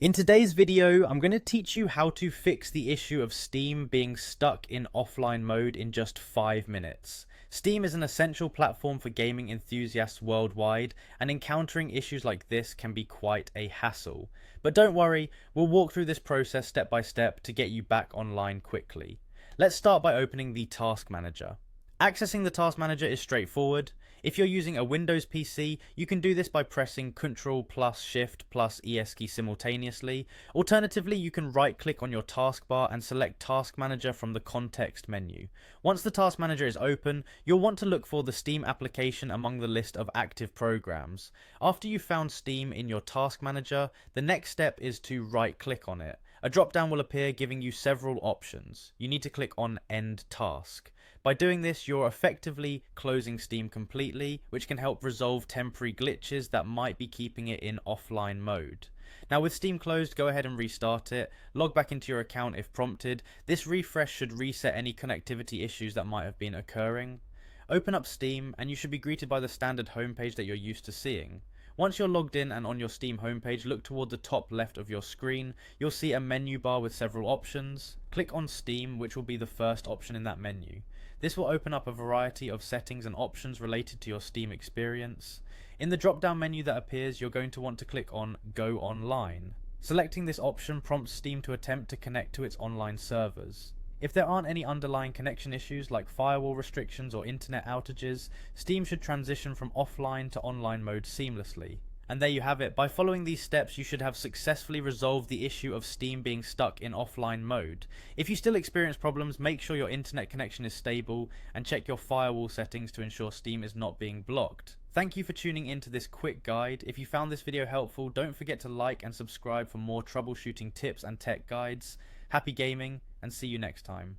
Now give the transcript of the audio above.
In today's video, I'm going to teach you how to fix the issue of Steam being stuck in offline mode in just 5 minutes. Steam is an essential platform for gaming enthusiasts worldwide, and encountering issues like this can be quite a hassle. But don't worry, we'll walk through this process step by step to get you back online quickly. Let's start by opening the Task Manager. Accessing the Task Manager is straightforward. If you're using a Windows PC, you can do this by pressing Ctrl plus Shift plus ES key simultaneously. Alternatively, you can right click on your taskbar and select Task Manager from the context menu. Once the Task Manager is open, you'll want to look for the Steam application among the list of active programs. After you've found Steam in your Task Manager, the next step is to right click on it. A drop down will appear giving you several options. You need to click on End Task. By doing this, you're effectively closing Steam completely, which can help resolve temporary glitches that might be keeping it in offline mode. Now with Steam closed, go ahead and restart it. Log back into your account if prompted. This refresh should reset any connectivity issues that might have been occurring. Open up Steam and you should be greeted by the standard homepage that you're used to seeing. Once you're logged in and on your Steam homepage, look toward the top left of your screen. You'll see a menu bar with several options. Click on Steam, which will be the first option in that menu. This will open up a variety of settings and options related to your Steam experience. In the drop down menu that appears, you're going to want to click on Go Online. Selecting this option prompts Steam to attempt to connect to its online servers. If there aren't any underlying connection issues like firewall restrictions or internet outages, Steam should transition from offline to online mode seamlessly. And there you have it. By following these steps, you should have successfully resolved the issue of Steam being stuck in offline mode. If you still experience problems, make sure your internet connection is stable and check your firewall settings to ensure Steam is not being blocked. Thank you for tuning in to this quick guide. If you found this video helpful, don't forget to like and subscribe for more troubleshooting tips and tech guides. Happy gaming, and see you next time.